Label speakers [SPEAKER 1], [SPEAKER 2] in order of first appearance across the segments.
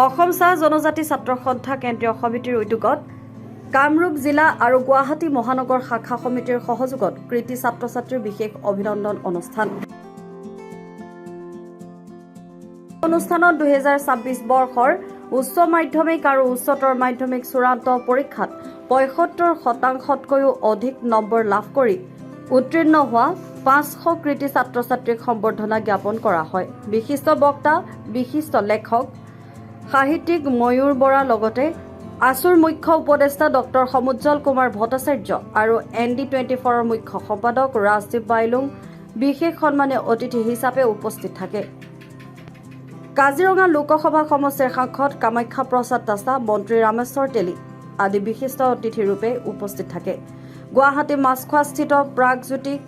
[SPEAKER 1] অসম চাহ জনজাতি ছাত্ৰ সন্থা কেন্দ্ৰীয় সমিতিৰ উদ্যোগত কামৰূপ জিলা আৰু গুৱাহাটী মহানগৰ শাখা সমিতিৰ সহযোগত কৃতি ছাত্ৰ ছাত্ৰীৰ বিশেষ অভিনন্দন অনুষ্ঠান। অনুষ্ঠানত 2026 বৰ্ষৰ উচ্চ মাধ্যমিক আৰু উচ্চতৰ মাধ্যমিক চূড়ান্ত পৰীক্ষাত 75%তকৈও অধিক নম্বৰ লাভ কৰি উত্তীৰ্ণ হোৱা 500 কৃতি ছাত্ৰ ছাত্ৰীক সম্বৰ্ধনা জ্ঞাপন কৰা হয়। বিশিষ্ট বক্তা, বিশিষ্ট লেখক, সাহিত্যিক ময়ূৰ বৰা লগতে আসুৰ মুখ্য উপদেষ্টা ডক্টৰ সমুজ্জ্বল কুমাৰ ভট্টাচাৰ্য আৰু ND24ৰ মুখ্য সম্পাদক ৰাজদীপ বাইলুং বিশেষ সন্মানীয় অতিথি হিচাপে উপস্থিত থাকে। কাজিৰঙা লোকসভা সমষ্টিৰ সাংসদ কামাখ্যা প্ৰসাদ দাসা, মন্ত্ৰী ৰামেশ্বৰ তেলী আদি বিশিষ্ট অতিথিৰূপে উপস্থিত থাকে। গুৱাহাটী মাছখোৱাস্থিত প্ৰাগজ্যোতিক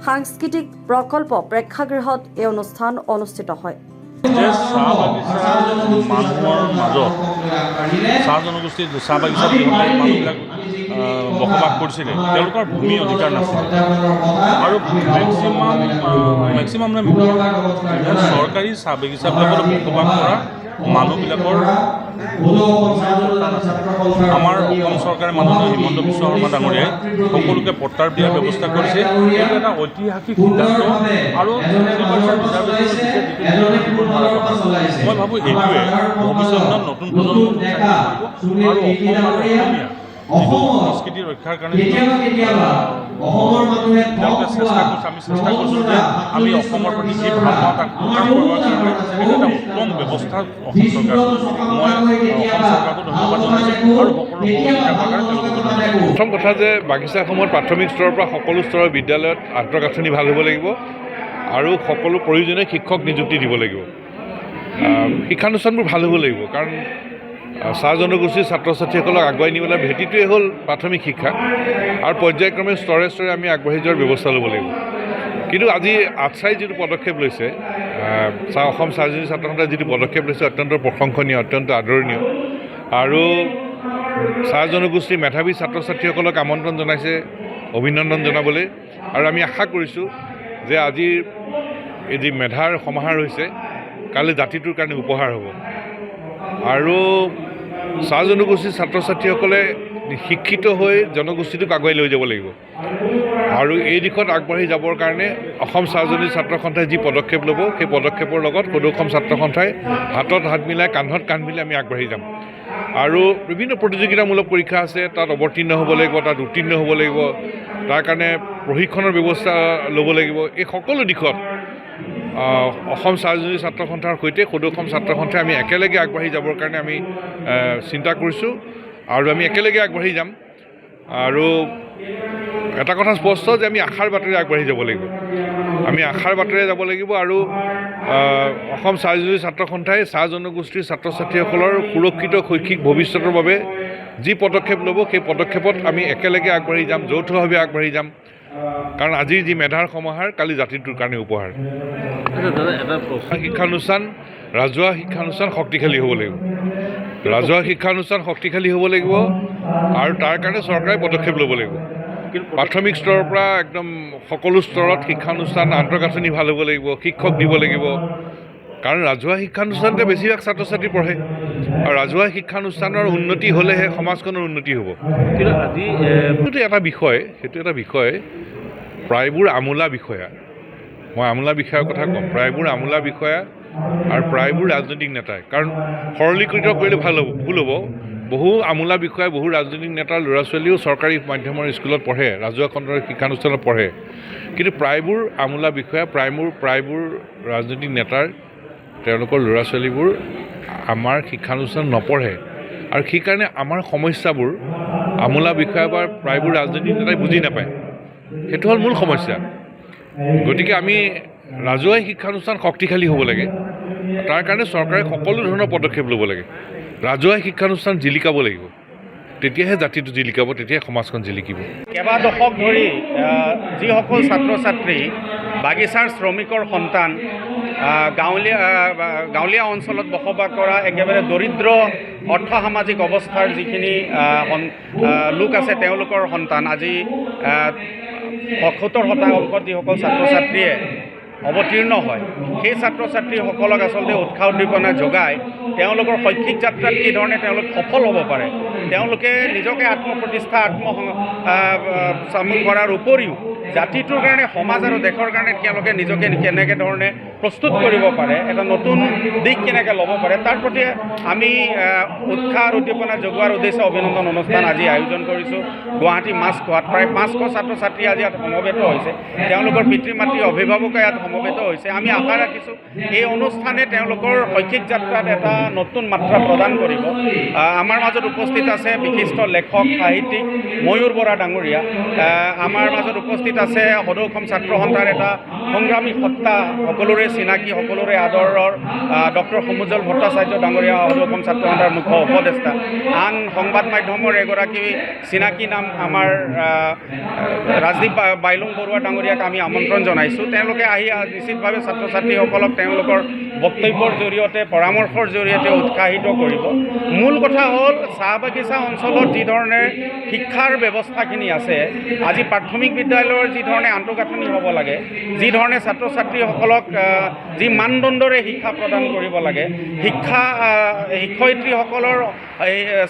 [SPEAKER 1] সাংস্কৃতিক প্ৰকল্প প্ৰেক্ষাগৃহত এই অনুষ্ঠান অনুষ্ঠিত হয়।
[SPEAKER 2] চাহ মানুহৰ মাজত চাহ জনগোষ্ঠীৰ চাহ বাগিচাত যিসকল মানুহবিলাক বসবাস কৰিছিলে তেওঁলোকৰ ভূমি অধিকাৰ নাছিল আৰু মেক্সিমাম চৰকাৰী চাহ বাগিচাবিলাকত বসবাস কৰা মানুহবিলাকৰ আমাৰ অসম চৰকাৰে মাননীয় হিমন্ত বিশ্ব শৰ্মা ডাঙৰীয়াই সকলোকে পট্টাৰ দিয়াৰ ব্যৱস্থা কৰিছে। এইটো এটা ঐতিহাসিক সিদ্ধান্ত আৰু মই ভাবোঁ এইটোৱে ভৱিষ্যতত নতুন প্ৰজন্মক আৰু সংস্কৃতি ৰক্ষাৰ কাৰণে তেওঁলোকে চেষ্টা কৰিছে। আমি চেষ্টা কৰিছোঁ যে আমি অসমৰ প্ৰতি যি ভাল পাওঁ তাক প্ৰকাশ কৰাৰ কাৰণে এইটো এটা উত্তম ব্যৱস্থা অসম চৰকাৰ। মই অসম চৰকাৰকো ধন্যবাদ জনাইছোঁ আৰু
[SPEAKER 3] প্ৰথম কথা যে বাগিচাসমূহত প্ৰাথমিক স্তৰৰ পৰা সকলো স্তৰৰ বিদ্যালয়ত আন্তঃগাঁথনি ভাল হ'ব লাগিব আৰু সকলো প্ৰয়োজনীয় শিক্ষক নিযুক্তি দিব লাগিব। শিক্ষানুষ্ঠানবোৰ ভাল হ'ব লাগিব, কাৰণ চাহ জনগোষ্ঠীৰ ছাত্ৰ ছাত্ৰীসকলক আগুৱাই নিবলৈ ভেটিটোৱে হ'ল প্ৰাথমিক শিক্ষা আৰু পৰ্যায়ক্ৰমে স্তৰে স্তৰে আমি আগবাঢ়ি যোৱাৰ ব্যৱস্থা ল'ব লাগিব। কিন্তু আজি আটছাই যিটো পদক্ষেপ লৈছে, অসম চাহ জনজাতি ছাত্ৰ সন্থাই যিটো পদক্ষেপ লৈছে অত্যন্ত প্ৰশংসনীয়, অত্যন্ত আদৰণীয় আৰু চাহ জনগোষ্ঠীৰ মেধাৱী ছাত্ৰ ছাত্ৰীসকলক আমন্ত্ৰণ জনাইছে অভিনন্দন জনাবলৈ। আৰু আমি আশা কৰিছোঁ যে আজিৰ এই যি মেধাৰ সমাহাৰ হৈছে কালি জাতিটোৰ কাৰণে উপহাৰ হ'ব আৰু চাহ জনগোষ্ঠীৰ ছাত্ৰ ছাত্ৰীসকলে শিক্ষিত হৈ জনগোষ্ঠীটোক আগুৱাই লৈ যাব লাগিব আৰু এই দিশত আগবাঢ়ি যাবৰ কাৰণে অসম চাহ জনজাতি ছাত্ৰ সন্থাই যি পদক্ষেপ ল'ব সেই পদক্ষেপৰ লগত সদৌ অসম ছাত্ৰ সন্থাই হাতত হাত মিলাই কান্ধত কান্ধ মিলাই আমি আগবাঢ়ি যাম। আৰু বিভিন্ন প্ৰতিযোগিতামূলক পৰীক্ষা আছে, তাত অৱতীৰ্ণ হ'ব লাগিব, তাত উত্তীৰ্ণ হ'ব লাগিব, তাৰ কাৰণে প্ৰশিক্ষণৰ ব্যৱস্থা ল'ব লাগিব। এই সকলো দিশত অসম চাহ জনজাতি ছাত্ৰ সন্থাৰ সৈতে সদৌ অসম ছাত্ৰ সন্থাই আমি একেলগে আগবাঢ়ি যাবৰ কাৰণে আমি চিন্তা কৰিছোঁ আৰু আমি একেলগে আগবাঢ়ি যাম। আৰু এটা কথা স্পষ্ট যে আমি আশাৰ বাটেৰে আগবাঢ়ি যাব লাগিব, আমি আশাৰ বাটেৰে যাব লাগিব আৰু অসম চাহ জনজাতি ছাত্ৰ সন্থাই চাহ জনগোষ্ঠীৰ ছাত্ৰ ছাত্ৰীসকলৰ সুৰক্ষিত শৈক্ষিক ভৱিষ্যতৰ বাবে যি পদক্ষেপ ল'ব সেই পদক্ষেপত আমি একেলগে আগবাঢ়ি যাম, যৌথভাৱে আগবাঢ়ি যাম, কাৰণ আজিৰ যি মেধাৰ সমাহাৰ কালি জাতিটোৰ কাৰণে উপহাৰ। শিক্ষানুষ্ঠান, ৰাজহুৱা শিক্ষানুষ্ঠান শক্তিশালী হ'ব লাগিব, ৰাজহুৱা শিক্ষানুষ্ঠান শক্তিশালী হ'ব লাগিব আৰু তাৰ কাৰণে চৰকাৰে পদক্ষেপ ল'ব লাগিব। প্ৰাথমিক স্তৰৰ পৰা একদম সকলো স্তৰত শিক্ষানুষ্ঠান আন্তঃগাঁথনি ভাল হ'ব লাগিব, শিক্ষক দিব লাগিব, কাৰণ ৰাজহুৱা শিক্ষানুষ্ঠানতে বেছিভাগ ছাত্ৰ ছাত্ৰী পঢ়ে আৰু ৰাজহুৱা শিক্ষানুষ্ঠানৰ উন্নতি হ'লেহে সমাজখনৰ উন্নতি হ'ব। কিন্তু আজি সেইটো এটা বিষয় প্ৰায়বোৰ আমোলা বিষয়া, মই আমোলা বিষয়াৰ কথা ক'ম, প্ৰায়বোৰ আমোলা বিষয়া আৰু প্ৰায়বোৰ ৰাজনৈতিক নেতাই, কাৰণ সৰলীকৃত কৰিলে ভুল হ'ব। বহু আমোলা বিষয়া, বহু ৰাজনৈতিক নেতাৰ ল'ৰা ছোৱালীও চৰকাৰী মাধ্যমৰ স্কুলত পঢ়ে, ৰাজহুৱা খণ্ডৰ শিক্ষানুষ্ঠানত পঢ়ে, কিন্তু প্ৰায়বোৰ আমোলা বিষয়া, প্ৰায়বোৰ ৰাজনৈতিক নেতাৰ তেওঁলোকৰ ল'ৰা ছোৱালীবোৰ আমাৰ শিক্ষানুষ্ঠান নপঢ়ে আৰু সেইকাৰণে আমাৰ সমস্যাবোৰ আমোলা বিষয়া বা প্ৰায়বোৰ ৰাজনৈতিক নেতাই বুজি নাপায়। সেইটো হ'ল মূল সমস্যা। গতিকে আমি ৰাজহুৱা শিক্ষানুষ্ঠান শক্তিশালী হ'ব লাগে, তাৰ কাৰণে চৰকাৰে সকলো ধৰণৰ পদক্ষেপ ল'ব লাগে। ৰাজহুৱা শিক্ষানুষ্ঠান জিলিকাব লাগিব, তেতিয়াহে জাতিটো জিলিকাব, তেতিয়াহে সমাজখন জিলিকিব।
[SPEAKER 4] কেইবা দশক ধৰি যিসকল ছাত্ৰ ছাত্ৰী বাগিচাৰ শ্ৰমিকৰ সন্তান, গাঁৱলীয়া অঞ্চলত বসবাস কৰা একেবাৰে দৰিদ্ৰ অৰ্থ সামাজিক অৱস্থাৰ যিখিনি লোক আছে তেওঁলোকৰ সন্তান আজি ৭৫% যিসকল ছাত্ৰ ছাত্ৰীয়ে অৱতীৰ্ণ হয় সেই ছাত্ৰ ছাত্ৰীসকলক আচলতে উৎসাহ উদ্দীপনা যোগাই তেওঁলোকৰ শৈক্ষিক যাত্ৰাত কি ধৰণে তেওঁলোক সফল হ'ব পাৰে, তেওঁলোকে নিজকে আত্মপ্ৰতিষ্ঠা চামুল কৰাৰ উপৰিও জাতিটোৰ কাৰণে সমাজ আৰু দেশৰ কাৰণে তেওঁলোকে নিজকে কেনেকৈ ধৰণে প্ৰস্তুত কৰিব পাৰে, এটা নতুন দিশ কেনেকৈ ল'ব পাৰে, তাৰ প্ৰতি আমি উৎসাহ আৰু উদ্দীপনা যোগোৱাৰ উদ্দেশ্যে অভিনন্দন অনুষ্ঠান আজি আয়োজন কৰিছোঁ গুৱাহাটী মাছখোৱাত। প্ৰায় 500 ছাত্ৰ ছাত্ৰী আজি ইয়াত সমবেত হৈছে, তেওঁলোকৰ পিতৃ মাতৃ অভিভাৱকে ইয়াত সমবেত হৈছে। আমি আশা ৰাখিছোঁ এই অনুষ্ঠানে তেওঁলোকৰ শৈক্ষিক যাত্ৰাত এটা নতুন মাত্ৰা প্ৰদান কৰিব। আমাৰ মাজত উপস্থিত আছে বিশিষ্ট লেখক সাহিত্যিক ময়ূৰ বৰা ডাঙৰীয়া, আমাৰ মাজত উপস্থিত আছে সদৌ অসম ছাত্ৰ সন্থাৰ এটা সংগ্ৰামী সত্তা, সকলোৰে চিনাকি সকলোৰে আদৰৰ ডক্টৰ সমুজল ভট্টাচাৰ্য ডাঙৰীয়া সদৌ অসম ছাত্ৰ সন্থাৰ মুখ্য উপদেষ্টা। আন সংবাদ মাধ্যমৰ এগৰাকী চিনাকি নাম আমাৰ ৰাজদীপ বাইলুং বৰুৱা ডাঙৰীয়াক আমি আমন্ত্ৰণ জনাইছোঁ। তেওঁলোকে আহি নিশ্চিতভাৱে ছাত্ৰ ছাত্ৰীসকলক তেওঁলোকৰ বক্তব্যৰ জৰিয়তে পৰামৰ্শৰ জৰিয়তে উৎসাহিত কৰিব। মূল কথা হ'ল চাহ বাগিচা অঞ্চলত যি ধৰণে শিক্ষাৰ ব্যৱস্থাখিনি আছে, আজি প্ৰাথমিক বিদ্যালয়ৰ যি ধৰণে আন্তঃগাঁথনি হ'ব লাগে, যি ধৰণে ছাত্ৰ ছাত্ৰীসকলক যি মানদণ্ডৰে শিক্ষা প্ৰদান কৰিব লাগে, শিক্ষয়িত্ৰীসকলৰ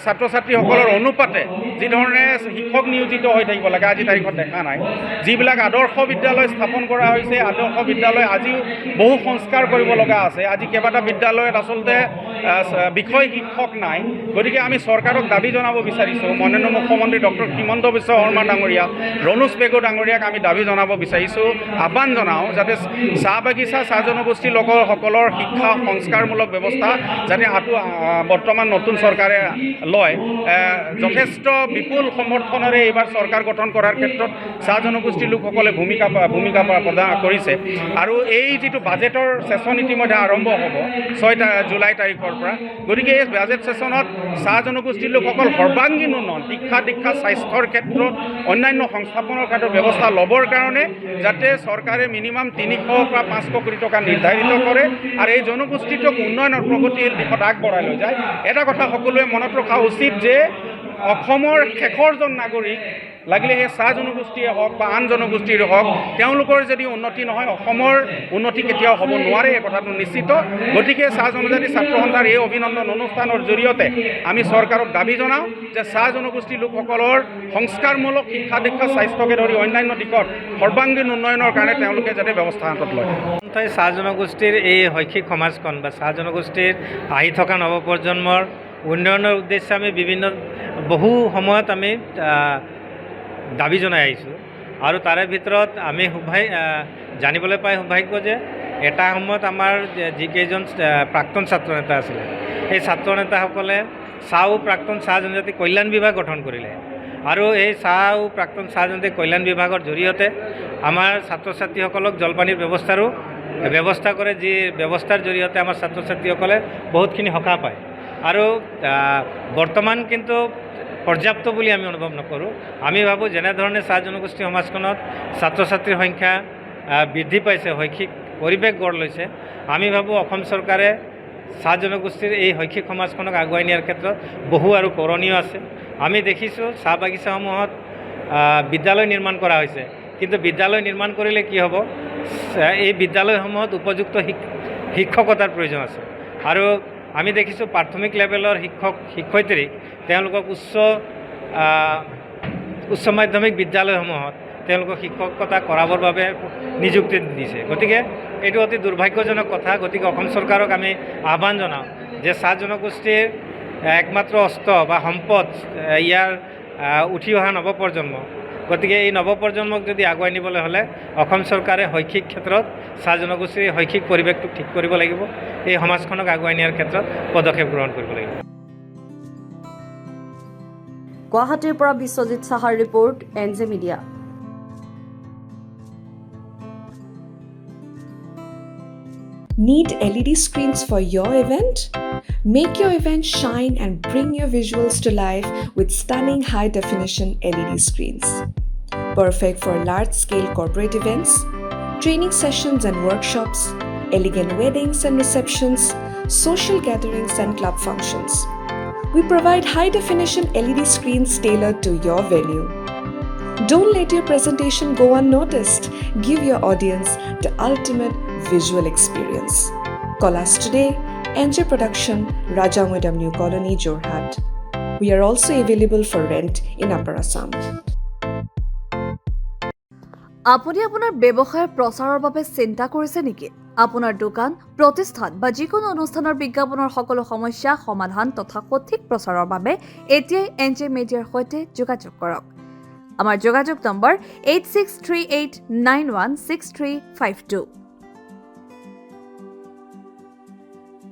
[SPEAKER 4] ছাত্ৰ ছাত্ৰীসকলৰ অনুপাতে যি ধৰণে শিক্ষক নিয়োজিত হৈ থাকিব লাগে, আজি তাৰিখত দেখা নাই। যিবিলাক আদৰ্শ বিদ্যালয় স্থাপন কৰা হৈছে, আদৰ্শ বিদ্যালয় আজিও বহু সংস্কাৰ কৰিব লগা আছে। আজি কেইবাটা বিদ্যালয়ত আচলতে বিষয় শিক্ষক নাই। গতিকে আমি চৰকাৰক দাবী জনাব বিচাৰিছোঁ, মাননীয় মুখ্যমন্ত্ৰী ডক্টৰ হিমন্ত বিশ্ব শৰ্মা ডাঙৰীয়া, ৰণোজ পেগু ডাঙৰীয়াক আমি দাবী জনাব বিচাৰিছোঁ, আহ্বান জনাওঁ যাতে চাহ বাগিচা চাহ জনগোষ্ঠীৰ লোকসকলৰ শিক্ষা সংস্কাৰমূলক ব্যৱস্থা যাতে বৰ্তমান নতুন চৰকাৰে লয়। যথেষ্ট বিপুল সমৰ্থনেৰে এইবাৰ চৰকাৰ গঠন কৰাৰ ক্ষেত্ৰত চাহ জনগোষ্ঠীৰ লোকসকলে ভূমিকা প্ৰদান কৰিছে। আৰু এই যিটো বাজেটৰ ছেছন ইতিমধ্যে আৰম্ভ হ'ব 6 জুলাই তাৰিখৰ পৰা। গতিকে এই বাজেট ছেছনত চাহ জনগোষ্ঠীৰ লোকসকল সৰ্বাংগীন উন্নয়ন, শিক্ষা দীক্ষা স্বাস্থ্যৰ ক্ষেত্ৰত অন্যান্য সংস্থাপনৰ ক্ষেত্ৰত ব্যৱস্থা ল'বৰ কাৰণে যাতে চৰকাৰে মিনিমাম 300 পৰা 500 কোটি টকা নিৰ্ধাৰিত কৰে আৰু এই জনগোষ্ঠীটোক উন্নয়নৰ প্ৰগতিৰ দিশত আগবঢ়াই লৈ যায়। এটা কথা সকলোৱে মনত ৰখা উচিত যে অসমৰ শেষৰজন নাগৰিক লাগিলে সেই চাহ জনগোষ্ঠীয়ে হওক বা আন জনগোষ্ঠীৰে হওক, তেওঁলোকৰ যদি উন্নতি নহয় অসমৰ উন্নতি কেতিয়াও হ'ব নোৱাৰে, এই কথাটো নিশ্চিত। গতিকে চাহ জনজাতি ছাত্ৰ সন্থাৰ এই অভিনন্দন অনুষ্ঠানৰ জৰিয়তে আমি চৰকাৰক দাবী জনাওঁ যে চাহ জনগোষ্ঠীৰ লোকসকলৰ সংস্কাৰমূলক শিক্ষা দীক্ষা স্বাস্থ্যকে ধৰি অন্যান্য দিশত সৰ্বাংগীন উন্নয়নৰ কাৰণে তেওঁলোকে যাতে ব্যৱস্থা হাতত লয়।
[SPEAKER 5] চাহ জনগোষ্ঠীৰ এই শৈক্ষিক সমাজখন বা চাহ জনগোষ্ঠীৰ আহি থকা নৱপ্ৰজন্মৰ উন্নয়নৰ উদ্দেশ্যে আমি বহু সময়ত আমি দাবী জনাই আহিছোঁ। আৰু তাৰে ভিতৰত আমি জানিবলৈ পাই সৌভাগ্য যে এটা সময়ত আমাৰ যিকেইজন প্ৰাক্তন ছাত্ৰ নেতা আছিলে, সেই ছাত্ৰ নেতাসকলে চাহ আৰু প্ৰাক্তন চাহ জনজাতি কল্যাণ বিভাগ গঠন কৰিলে। আৰু এই চাহ আৰু প্ৰাক্তন চাহ জনজাতি কল্যাণ বিভাগৰ জৰিয়তে আমাৰ ছাত্ৰ ছাত্ৰীসকলক জলপানীৰ ব্যৱস্থা কৰে, যি ব্যৱস্থাৰ জৰিয়তে আমাৰ ছাত্ৰ ছাত্ৰীসকলে বহুতখিনি সকাহ পায়। আৰু বৰ্তমান কিন্তু পৰ্যাপ্ত বুলি আমি অনুভৱ নকৰোঁ। আমি ভাবোঁ যেনেধৰণে চাহ জনগোষ্ঠী সমাজখনত ছাত্ৰ ছাত্ৰীৰ সংখ্যা বৃদ্ধি পাইছে, শৈক্ষিক পৰিৱেশ গঢ় লৈছে, আমি ভাবোঁ অসম চৰকাৰে চাহ জনগোষ্ঠীৰ এই শৈক্ষিক সমাজখনক আগুৱাই নিয়াৰ ক্ষেত্ৰত বহু আৰু কৰণীয় আছে। আমি দেখিছোঁ চাহ বাগিচাসমূহত বিদ্যালয় নিৰ্মাণ কৰা হৈছে, কিন্তু বিদ্যালয় নিৰ্মাণ কৰিলে কি হ'ব, এই বিদ্যালয়সমূহত উপযুক্ত শিক্ষকতাৰ প্ৰয়োজন আছে। আৰু আমি দেখিছোঁ প্ৰাথমিক লেভেলৰ শিক্ষয়িত্ৰী তেওঁলোকক উচ্চ মাধ্যমিক বিদ্যালয়সমূহত তেওঁলোকক শিক্ষকতা কৰাবৰ বাবে নিযুক্তি দিছে। গতিকে এইটো অতি দুৰ্ভাগ্যজনক কথা। গতিকে অসম চৰকাৰক আমি আহ্বান জনাওঁ যে চাহ জনগোষ্ঠীৰ একমাত্ৰ অস্ত্ৰ বা সম্পদ ইয়াৰ উঠি অহা নৱপ্ৰজন্ম। গতিকে এই নৱপ্ৰজন্মক যদি আগুৱাই নিবলৈ হ'লে অসম চৰকাৰে শৈক্ষিক ক্ষেত্ৰত চাহ জনগোষ্ঠীৰ শৈক্ষিক পৰিৱেশটো ঠিক কৰিব লাগিব, এই সমাজখনক আগুৱাই নিয়াৰ ক্ষেত্ৰত পদক্ষেপ গ্ৰহণ কৰিব লাগিব।
[SPEAKER 1] গুৱাহাটীৰ পৰা বিশ্বজিৎ সাহাৰ report, NJ media.
[SPEAKER 6] Need LED screens for your event? Make your event shine and bring your visuals to life with stunning high-definition LED screens. Perfect for large-scale corporate events, training sessions and workshops, elegant weddings and receptions, social gatherings and club functions. We provide high-definition LED screens tailored to your venue. Don't let your presentation go unnoticed. Give your audience the ultimate visual experience. Call us today, NJ Production, Rajamoidam New Colony, Jorhat. We are also available for rent in Upper Assam.
[SPEAKER 1] আপুনি আপোনাৰ ব্যৱসায়ৰ প্ৰচাৰৰ বাবে চিন্তা কৰিছে নেকি? আপোনাৰ দোকান, প্ৰতিষ্ঠান বা যিকোনো অনুষ্ঠানৰ বিজ্ঞাপনৰ সকলো সমস্যা সমাধান তথা সঠিক প্ৰচাৰৰ বাবে এতিয়াই NJ মিডিয়াৰ সৈতে যোগাযোগ কৰক। আমাৰ যোগাযোগ নম্বৰ 8638916352।